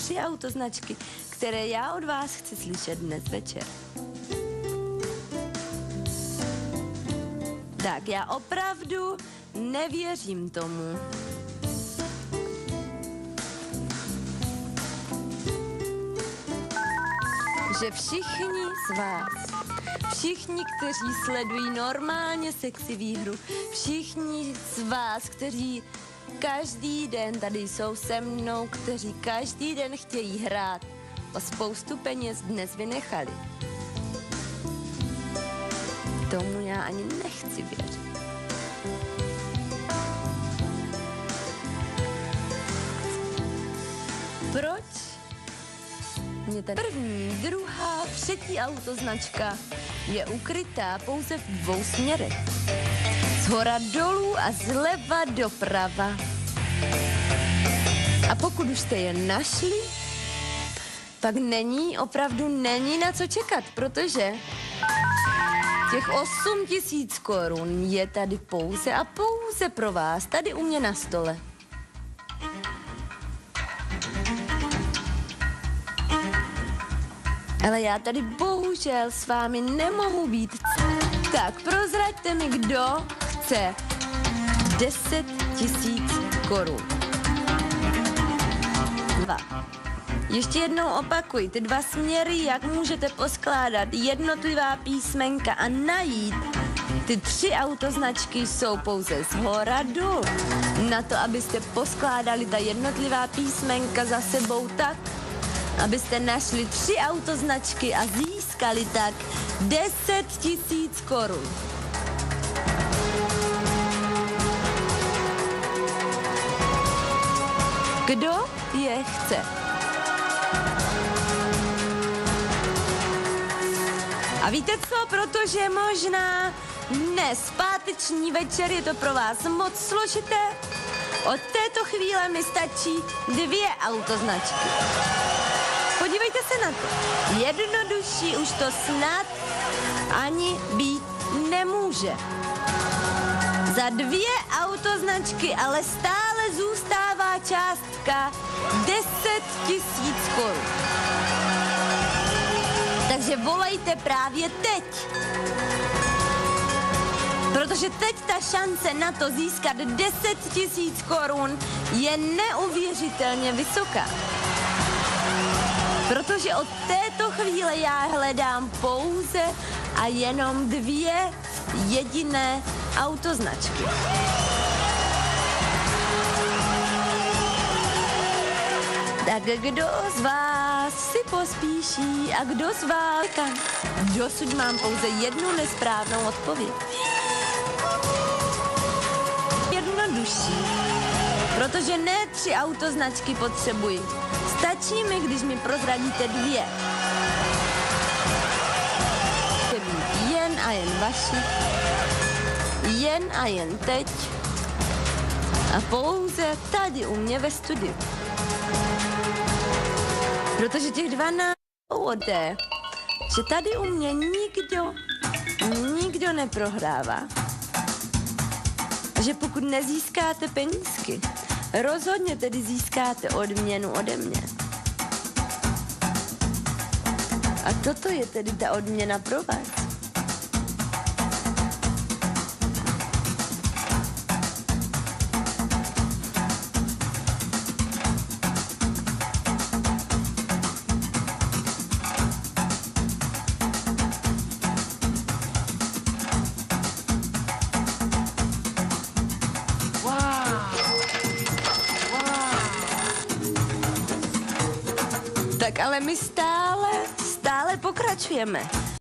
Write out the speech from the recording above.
3 autoznačky, které já od vás chci slyšet dnes večer. Tak, já opravdu nevěřím tomu, že všichni z vás, všichni, kteří sledují normálně sexy výhru, všichni z vás, kteří každý den tady jsou se mnou, kteří každý den chtějí hrát, o spoustu peněz dnes vynechali. Tomu já ani nechci věřit. Proč? Mě tady první, druhá, třetí autoznačka je ukrytá pouze v 2 směrech. Zhora dolů a zleva doprava. A pokud už jste je našli, pak opravdu není na co čekat, protože těch 8 000 korun je tady pouze a pouze pro vás, tady u mě na stole. Ale já tady bohužel s vámi nemohu být. Tak prozraďte mi, kdo chce 10 000 korun. 2. Ještě jednou opakuj, ty 2 směry, jak můžete poskládat jednotlivá písmenka a najít. Ty 3 autoznačky jsou pouze zhora dolů. Na to, abyste poskládali ta jednotlivá písmenka za sebou tak, abyste našli 3 autoznačky a získali tak 10 000 korun. Kdo je chce? A víte co, protože možná dnes, páteční večer, je to pro vás moc složité, od této chvíle mi stačí 2 autoznačky. Podívejte se na to. Jednodušší už to snad ani být nemůže. Za 2 autoznačky ale stále zůstává částka 10 000 korun. Takže volejte právě teď. Protože teď ta šance na to získat 10 000 korun je neuvěřitelně vysoká. Protože od této chvíle já hledám pouze a jenom 2 jediné autoznačky. Tak kdo z vás si pospíší a kdo z vás... Dosud mám pouze 1 nesprávnou odpověď. Jednodušší, protože ne 3 autoznačky potřebuji. Stačí mi, když mi prozradíte 2. Chce být jen a jen vaši, jen a jen teď a pouze tady u mě ve studiu. Protože těch 12 odé, že tady u mě nikdo neprohrává. A že pokud nezískáte penízky, rozhodně tedy získáte odměnu ode mě. A toto je tedy ta odměna pro vás. Tak ale my stále pokračujeme.